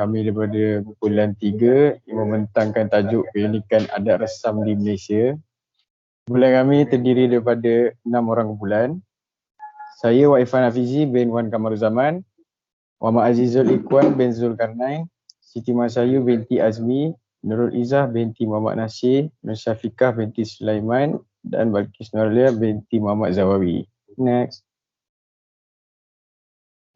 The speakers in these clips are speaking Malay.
Kami daripada kumpulan 3 yang membentangkan tajuk keunikan adat resam di Malaysia. Kumpulan kami terdiri daripada 6 orang kumpulan. Saya Waifan Hafizi bin Wan Kamaruzaman, Muhammad Azizul Ikhwan bin Zulkarnain, Siti Masayu binti Azmi, Nurul Izzah binti Muhammad Nasir, Nur Syafiqah binti Sulaiman dan Balkis Nurlia binti Muhammad Zawawi. Next.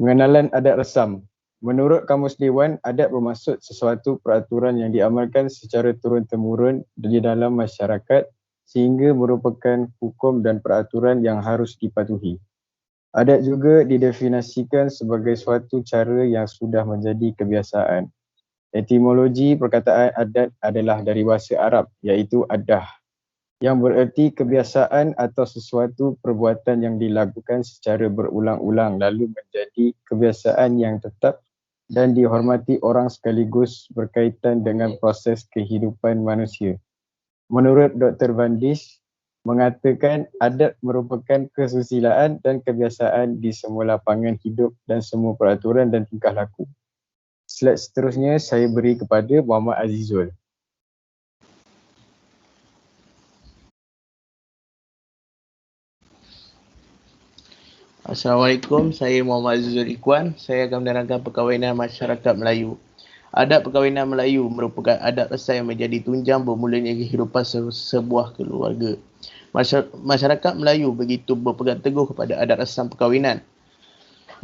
Pengenalan adat resam. Menurut Kamus Dewan, adat bermaksud sesuatu peraturan yang diamalkan secara turun-temurun di dalam masyarakat sehingga merupakan hukum dan peraturan yang harus dipatuhi. Adat juga didefinisikan sebagai suatu cara yang sudah menjadi kebiasaan. Etimologi perkataan adat adalah dari bahasa Arab iaitu adah yang bererti kebiasaan atau sesuatu perbuatan yang dilakukan secara berulang-ulang lalu menjadi kebiasaan yang tetap dan dihormati orang sekaligus berkaitan dengan proses kehidupan manusia. Menurut Dr. Bandis, mengatakan adat merupakan kesusilaan dan kebiasaan di semua lapangan hidup dan semua peraturan dan tingkah laku. Slide seterusnya saya beri kepada Muhammad Azizul. Assalamualaikum, saya Muhammad Azizul Ikhwan. Saya akan menerangkan perkahwinan masyarakat Melayu. Adat perkahwinan Melayu merupakan adat resam yang menjadi tunjang bermulanya kehidupan sebuah keluarga. Masyarakat Melayu begitu berpegang teguh kepada adat resam perkahwinan.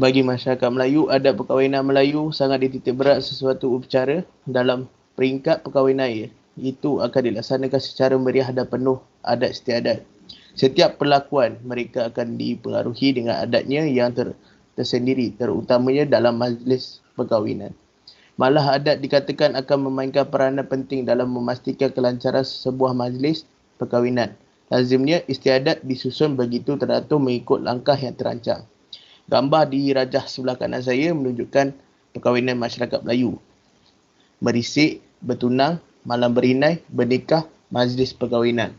Bagi masyarakat Melayu, adat perkahwinan Melayu sangat dititik berat sesuatu upacara dalam peringkat perkahwinan itu akan dilaksanakan secara meriah dan penuh adat istiadat. Setiap perlakuan mereka akan dipengaruhi dengan adatnya yang tersendiri, terutamanya dalam majlis perkahwinan. Malah adat dikatakan akan memainkan peranan penting dalam memastikan kelancaran sebuah majlis perkahwinan. Lazimnya istiadat disusun begitu teratur mengikut langkah yang terancang. Gambar di rajah sebelah kanan saya menunjukkan perkahwinan masyarakat Melayu. Merisik, bertunang, malam berinai, bernikah, majlis perkahwinan.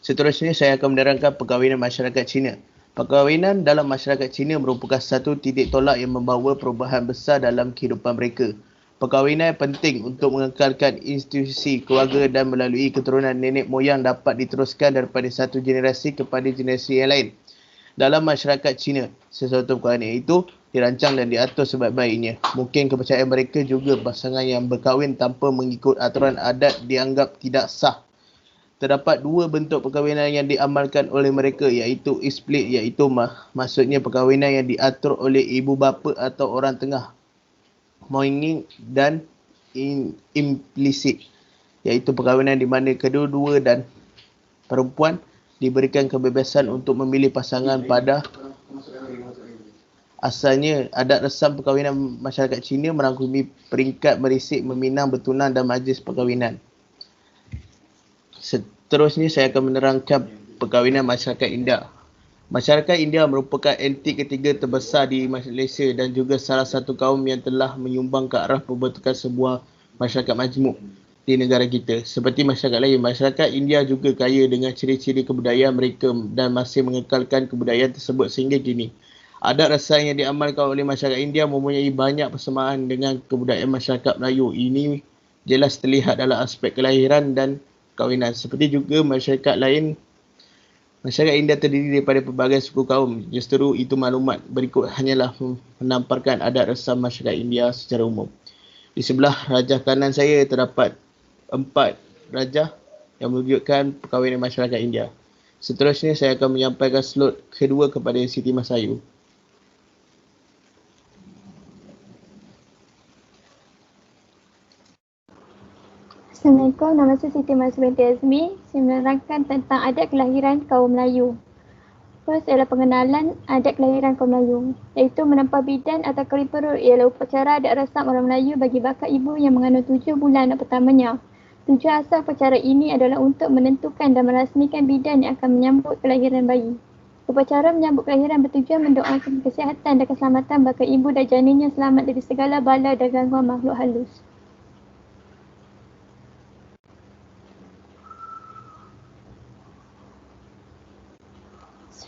Seterusnya saya akan menerangkan perkahwinan masyarakat Cina. Perkahwinan dalam masyarakat Cina merupakan satu titik tolak yang membawa perubahan besar dalam kehidupan mereka. Perkahwinan penting untuk mengekalkan institusi keluarga dan melalui keturunan nenek moyang dapat diteruskan daripada satu generasi kepada generasi yang lain. Dalam masyarakat Cina, sesuatu perkahwinan itu dirancang dan diatur sebaik-baiknya. Mungkin kepercayaan mereka juga pasangan yang berkahwin tanpa mengikut aturan adat dianggap tidak sah. Terdapat dua bentuk perkahwinan yang diamalkan oleh mereka iaitu split iaitu maksudnya perkahwinan yang diatur oleh ibu bapa atau orang tengah moinging dan implisit iaitu perkahwinan di mana kedua-dua dan perempuan diberikan kebebasan untuk memilih pasangan pada asalnya. Adat resam perkahwinan masyarakat Cina merangkumi peringkat merisik, meminang, bertunang dan majlis perkahwinan. Seterusnya saya akan menerangkan perkahwinan masyarakat India. Masyarakat India merupakan entiti ketiga terbesar di Malaysia dan juga salah satu kaum yang telah menyumbang ke arah pembentukan sebuah masyarakat majmuk di negara kita. Seperti masyarakat lain, masyarakat India juga kaya dengan ciri-ciri kebudayaan mereka dan masih mengekalkan kebudayaan tersebut sehingga kini. Adat resam yang diamalkan oleh masyarakat India mempunyai banyak persamaan dengan kebudayaan masyarakat Melayu. Ini jelas terlihat dalam aspek kelahiran dan perkahwinan. Seperti juga masyarakat lain, masyarakat India terdiri daripada pelbagai suku kaum. Justru itu maklumat berikut hanyalah menamparkan adat resam masyarakat India secara umum. Di sebelah rajah kanan saya terdapat 4 rajah yang menunjukkan perkahwinan masyarakat India. Seterusnya saya akan menyampaikan slot kedua kepada Siti Masayu. Assalamualaikum, nama saya Siti Masayu binti Azmi. Saya menerangkan tentang adat kelahiran kaum Melayu. First ialah pengenalan adat kelahiran kaum Melayu, iaitu menempah bidan atau kari perut ialah upacara adat resam orang Melayu bagi bakal ibu yang mengandung 7 bulan anak pertamanya. Tujuan asal upacara ini adalah untuk menentukan dan merasmikan bidan yang akan menyambut kelahiran bayi. Upacara menyambut kelahiran bertujuan mendoakan kesihatan dan keselamatan bakal ibu dan janinnya selamat dari segala bala dan gangguan makhluk halus.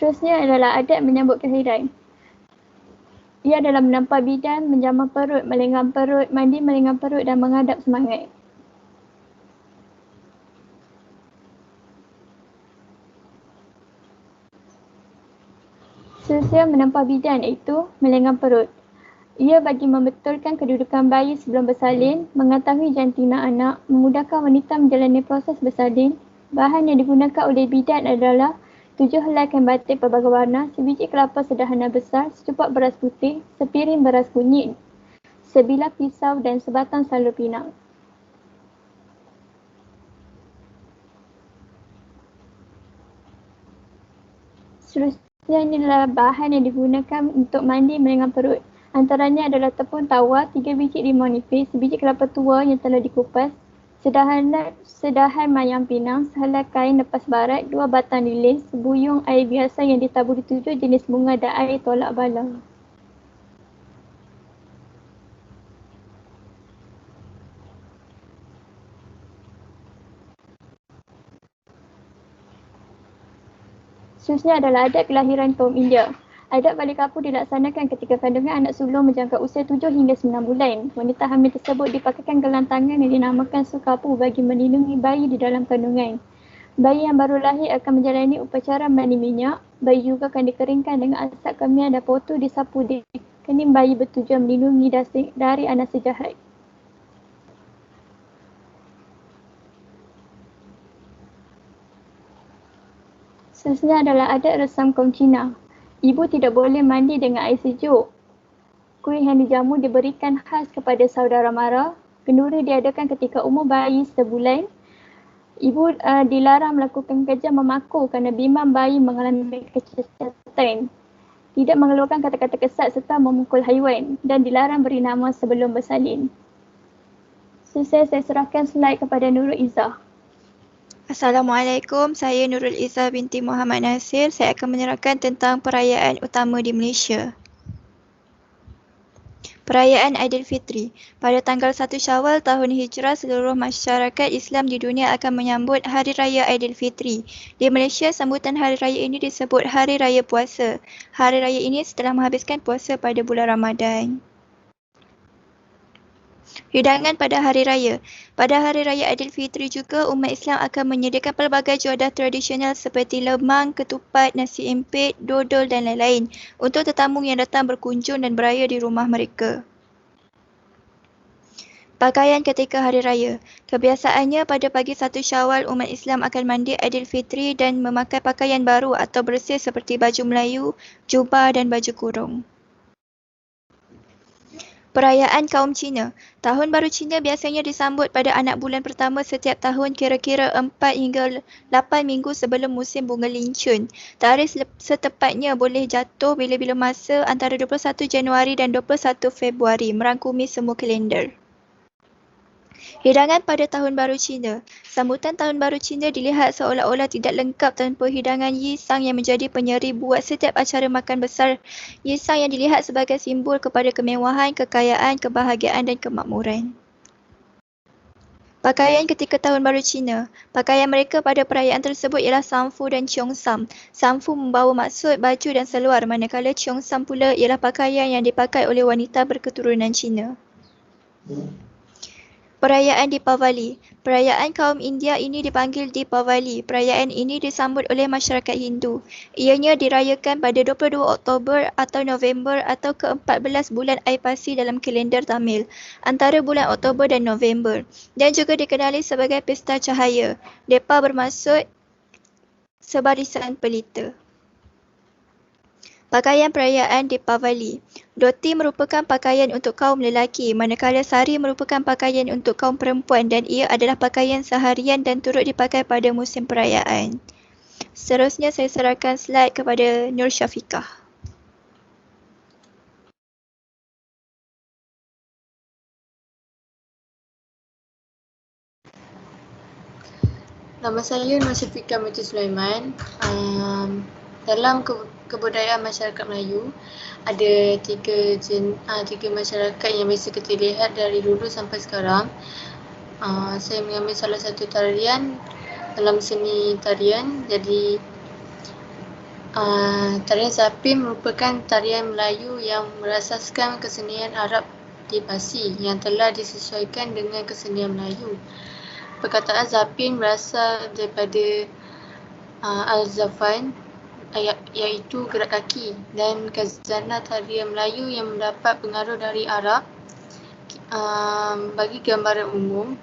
Seterusnya adalah adat menyambut kelahiran. Ia adalah menampar bidan, menjamah perut, melenggang perut, mandi melenggang perut dan menghadap semangat. Seterusnya menampar bidan iaitu melenggang perut. Ia bagi membetulkan kedudukan bayi sebelum bersalin, mengetahui jantina anak, memudahkan wanita menjalani proses bersalin. Bahan yang digunakan oleh bidan adalah 7 helai kain batik pelbagai warna, sebiji kelapa sederhana besar, secupak beras putih, sepiring beras kunyit, sebilah pisau dan sebatang salur pinang. Seterusnya ini adalah bahan yang digunakan untuk mandi melenggang perut. Antaranya adalah tepung tawar, 3 biji limau nipis, sebiji kelapa tua yang telah dikupas, sedahan mayang pinang, sehelai kain lepas barat, 2 batang lilin, sebuyung air biasa yang ditaburi 7 jenis bunga dan air tolak bala. Seterusnya adalah adat kelahiran kaum India. Adat balik kapur dilaksanakan ketika kandungan anak sulung menjangkau usia 7 hingga 9 bulan. Wanita hamil tersebut dipakaikan gelang tangan yang dinamakan sukapu bagi melindungi bayi di dalam kandungan. Bayi yang baru lahir akan menjalani upacara mandi minyak. Bayi juga akan dikeringkan dengan asap kemian dan potu disapu di kening bayi bertujuan melindungi dari anasa jahat. Seterusnya adalah adat resam kaum Cina. Ibu tidak boleh mandi dengan air sejuk. Kuih yang dijamu diberikan khas kepada saudara mara. Kenduri diadakan ketika umur bayi sebulan. Ibu dilarang melakukan kerja memaku kerana bimbang bayi mengalami kecacatan. Tidak mengeluarkan kata-kata kesat serta memukul haiwan dan dilarang beri nama sebelum bersalin. Saya serahkan slide kepada Nurul Izzah. Assalamualaikum, saya Nurul Izzah binti Muhammad Nasir. Saya akan menerangkan tentang perayaan utama di Malaysia. Perayaan Aidilfitri. Pada tanggal 1 Syawal tahun Hijrah, seluruh masyarakat Islam di dunia akan menyambut Hari Raya Aidilfitri. Di Malaysia, sambutan Hari Raya ini disebut Hari Raya Puasa. Hari Raya ini setelah menghabiskan puasa pada bulan Ramadan. Hidangan pada Hari Raya. Pada Hari Raya Aidilfitri juga, umat Islam akan menyediakan pelbagai juadah tradisional seperti lemang, ketupat, nasi empit, dodol dan lain-lain untuk tetamu yang datang berkunjung dan beraya di rumah mereka. Pakaian ketika Hari Raya. Kebiasaannya pada pagi 1 Syawal, umat Islam akan mandi Aidilfitri dan memakai pakaian baru atau bersih seperti baju Melayu, jubah dan baju kurung. Perayaan kaum Cina. Tahun Baru Cina biasanya disambut pada anak bulan pertama setiap tahun kira-kira 4 hingga 8 minggu sebelum musim bunga lincun. Tarikh setepatnya boleh jatuh bila-bila masa antara 21 Januari dan 21 Februari merangkumi semua kalender. Hidangan pada Tahun Baru Cina. Sambutan Tahun Baru Cina dilihat seolah-olah tidak lengkap tanpa hidangan Yisang yang menjadi penyeri buat setiap acara makan besar. Yisang yang dilihat sebagai simbol kepada kemewahan, kekayaan, kebahagiaan dan kemakmuran. Pakaian ketika Tahun Baru Cina. Pakaian mereka pada perayaan tersebut ialah Samfu dan Cheongsam. Samfu membawa maksud baju dan seluar, manakala Cheongsam pula ialah pakaian yang dipakai oleh wanita berketurunan Cina. Perayaan Deepavali. Perayaan kaum India ini dipanggil Deepavali. Perayaan ini disambut oleh masyarakat Hindu. Ianya dirayakan pada 22 Oktober atau November atau ke-14 bulan Aipasi dalam kalender Tamil, antara bulan Oktober dan November, dan juga dikenali sebagai Pesta Cahaya. Depa bermaksud sebarisan pelita. Pakaian perayaan Deepavali. Dhoti merupakan pakaian untuk kaum lelaki, manakala sari merupakan pakaian untuk kaum perempuan dan ia adalah pakaian seharian dan turut dipakai pada musim perayaan. Seterusnya saya serahkan slide kepada Nur Syafiqah. Nama saya Nur Syafiqah Mati Sulaiman. Dalam kebudayaan masyarakat Melayu, ada tiga masyarakat yang biasa kita lihat dari dulu sampai sekarang. Saya mengambil salah satu tarian dalam seni tarian. Jadi Tarian Zapin merupakan tarian Melayu yang berasaskan kesenian Arab di Parsi yang telah disesuaikan dengan kesenian Melayu. Perkataan Zapin berasal daripada Al-Zafan iaitu gerak kaki, dan khazanah tarian Melayu yang mendapat pengaruh dari Arab. Bagi gambaran umum,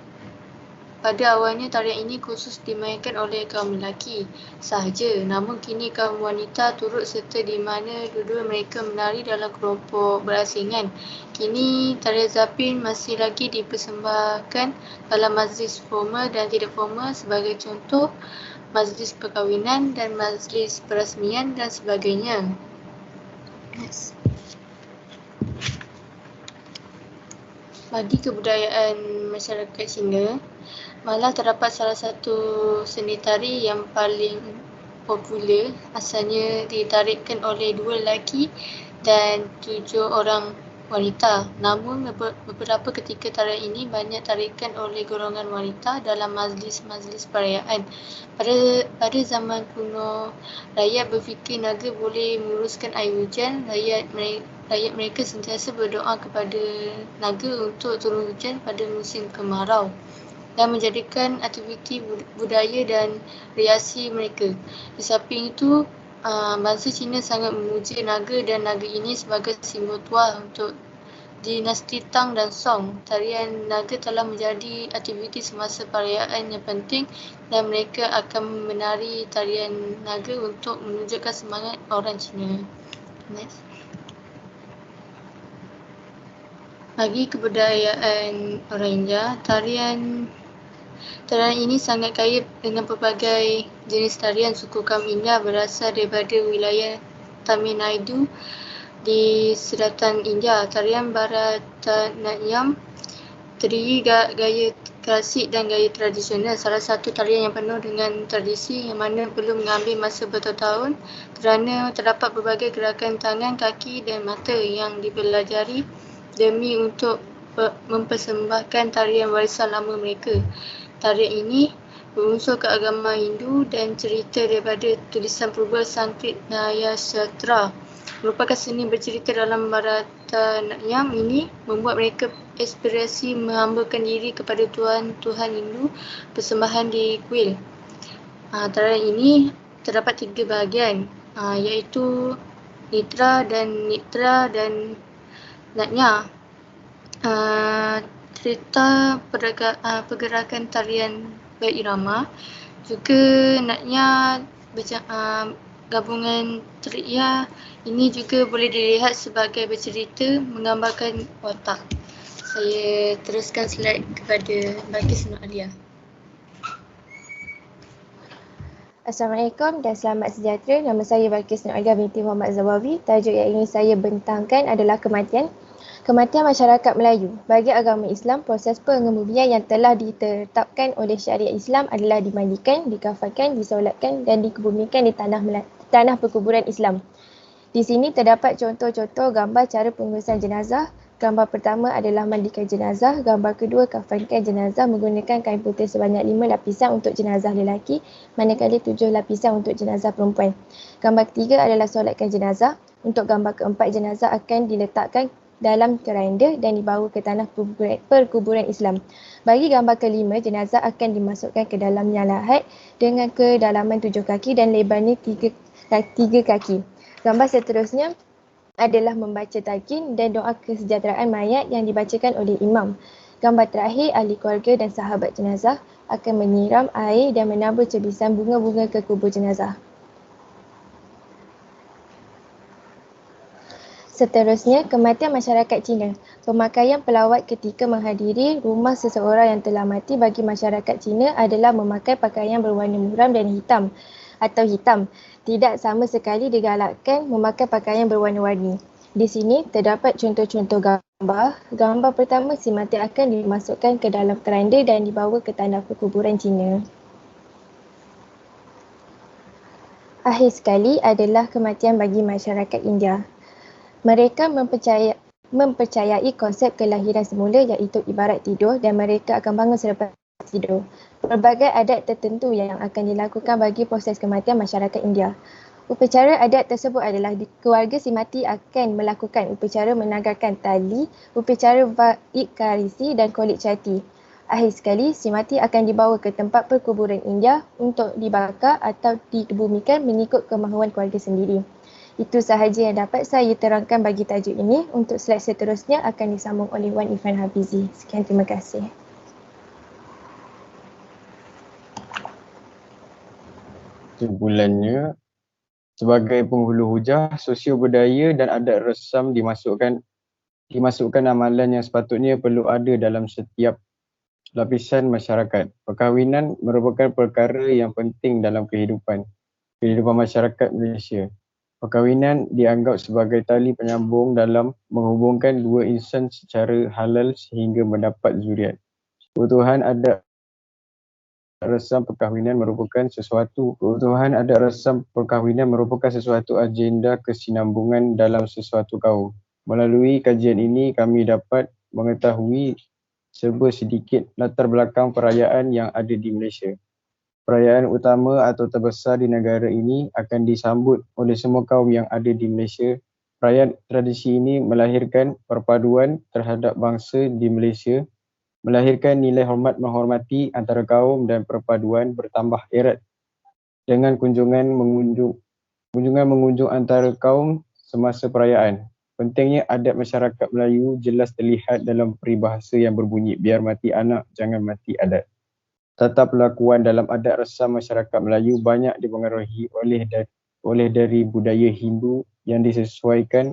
pada awalnya tarian ini khusus dimainkan oleh kaum lelaki sahaja, namun kini kaum wanita turut serta di mana dua-dua mereka menari dalam kelompok berasingan. Kini tarian Zapin masih lagi dipersembahkan dalam majlis formal dan tidak formal, sebagai contoh majlis perkahwinan dan majlis perasmian dan sebagainya. Next. Bagi kebudayaan masyarakat Cina, malah terdapat salah satu seni tari yang paling popular, asalnya ditarikkan oleh 2 lelaki dan 7 orang wanita. Namun beberapa ketika tarian ini banyak tarikan oleh golongan wanita dalam majlis-majlis perayaan. Pada zaman kuno, rakyat berfikir naga boleh menguruskan air hujan. Rakyat mereka sentiasa berdoa kepada naga untuk turun hujan pada musim kemarau dan menjadikan aktiviti budaya dan riasi mereka. Di samping itu, bangsa Cina sangat memuja naga dan naga ini sebagai simbol tuah untuk dinasti Tang dan Song. Tarian naga telah menjadi aktiviti semasa perayaan yang penting dan mereka akan menari tarian naga untuk menunjukkan semangat orang Cina. Next. Bagi kebudayaan orang India, tarian ini sangat kaya dengan pelbagai jenis tarian. Suku kaum India berasal daripada wilayah Tamil Nadu di selatan India. Tarian Bharatanatyam terdiri gaya klasik dan gaya tradisional. Salah satu tarian yang penuh dengan tradisi yang mana perlu mengambil masa bertahun-tahun kerana terdapat berbagai gerakan tangan, kaki dan mata yang dipelajari demi untuk mempersembahkan tarian warisan lama mereka. Tarian ini berunsur keagamaan Hindu dan cerita daripada tulisan purba Sanskrit Nyaya-Sastra. Merupakan seni bercerita dalam Bharatanatyam ini membuat mereka aspirasi menghambakan diri kepada Tuhan Hindu persembahan di kuil. Tarian ini terdapat 3 bahagian, iaitu Nitra dan Natya. Cerita pergerakan tarian berirama, juga Natya gabungan Triya ini juga boleh dilihat sebagai bercerita menggambarkan watak. Saya teruskan slide kepada Balkis Nur Alia. Assalamualaikum dan selamat sejahtera. Nama saya Balkis Nur Alia binti Muhammad Zawawi. Tajuk yang ingin saya bentangkan adalah kematian. Kematian masyarakat Melayu. Bagi agama Islam, proses pengemudian yang telah ditetapkan oleh syariat Islam adalah dimandikan, dikafankan, disolatkan dan dikebumikan di tanah perkuburan Islam. Di sini terdapat contoh-contoh gambar cara pengurusan jenazah. Gambar pertama adalah mandikan jenazah. Gambar kedua, kafankan jenazah menggunakan kain putih sebanyak 5 lapisan untuk jenazah lelaki, manakala 7 lapisan untuk jenazah perempuan. Gambar ketiga adalah solatkan jenazah. Untuk gambar keempat, jenazah akan diletakkan dalam keranda dan dibawa ke tanah perkuburan Islam. Bagi gambar kelima, jenazah akan dimasukkan ke dalamnya lahat dengan kedalaman 7 kaki dan lebarnya 3 kaki. Gambar seterusnya adalah membaca talqin dan doa kesejahteraan mayat yang dibacakan oleh imam. Gambar terakhir, ahli keluarga dan sahabat jenazah akan menyiram air dan menabur cebisan bunga-bunga ke kubur jenazah. Seterusnya, kematian masyarakat Cina. Pemakaian pelawat ketika menghadiri rumah seseorang yang telah mati bagi masyarakat Cina adalah memakai pakaian berwarna muram dan hitam. Tidak sama sekali digalakkan memakai pakaian berwarna-warni. Di sini terdapat contoh-contoh gambar. Gambar pertama, si mati akan dimasukkan ke dalam keranda dan dibawa ke tanah perkuburan Cina. Akhir sekali adalah kematian bagi masyarakat India. Mereka mempercayai konsep kelahiran semula iaitu ibarat tidur dan mereka akan bangun selepas tidur. Pelbagai adat tertentu yang akan dilakukan bagi proses kematian masyarakat India. Upacara adat tersebut adalah keluarga si mati akan melakukan upacara menagarkan tali, upacara vaid karisi dan kolek cati. Akhir sekali, si mati akan dibawa ke tempat perkuburan indah untuk dibakar atau dibumikan mengikut kemahuan keluarga sendiri. Itu sahaja yang dapat saya terangkan bagi tajuk ini. Untuk slide seterusnya akan disambung oleh Wan Irfan Hafizi. Sekian, terima kasih. Kesimpulannya, sebagai penghulu hujah, sosio budaya dan adat resam dimasukkan amalan yang sepatutnya perlu ada dalam setiap lapisan masyarakat. Perkahwinan merupakan perkara yang penting dalam kehidupan masyarakat Malaysia. Perkahwinan dianggap sebagai tali penyambung dalam menghubungkan dua insan secara halal sehingga mendapat zuriat. Keutuhan adat resam perkahwinan merupakan sesuatu agenda kesinambungan dalam sesuatu kaum. Melalui kajian ini kami dapat mengetahui serba sedikit latar belakang perayaan yang ada di Malaysia. Perayaan utama atau terbesar di negara ini akan disambut oleh semua kaum yang ada di Malaysia. Perayaan tradisi ini melahirkan perpaduan terhadap bangsa di Malaysia, melahirkan nilai hormat menghormati antara kaum dan perpaduan bertambah erat dengan kunjungan mengunjung antara kaum semasa perayaan. Pentingnya adat masyarakat Melayu jelas terlihat dalam peribahasa yang berbunyi, biar mati anak, jangan mati adat. Tata perlakuan dalam adat resam masyarakat Melayu banyak dipengaruhi oleh dari budaya Hindu yang disesuaikan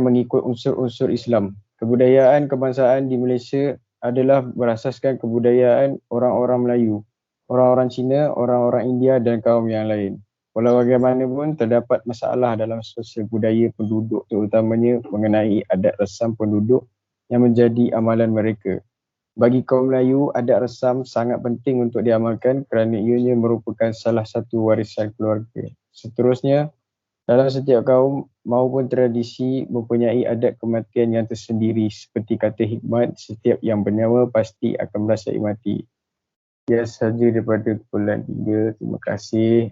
mengikut unsur-unsur Islam. Kebudayaan kebangsaan di Malaysia adalah berasaskan kebudayaan orang-orang Melayu, orang-orang Cina, orang-orang India dan kaum yang lain. Walau bagaimanapun, terdapat masalah dalam sosial budaya penduduk, terutamanya mengenai adat resam penduduk yang menjadi amalan mereka. Bagi kaum Melayu, adat resam sangat penting untuk diamalkan kerana ianya merupakan salah satu warisan keluarga. Seterusnya, dalam setiap kaum maupun tradisi mempunyai adat kematian yang tersendiri. Seperti kata hikmat, setiap yang bernyawa pasti akan merasai mati. Ya, sahaja daripada kumpulan 3. Terima kasih.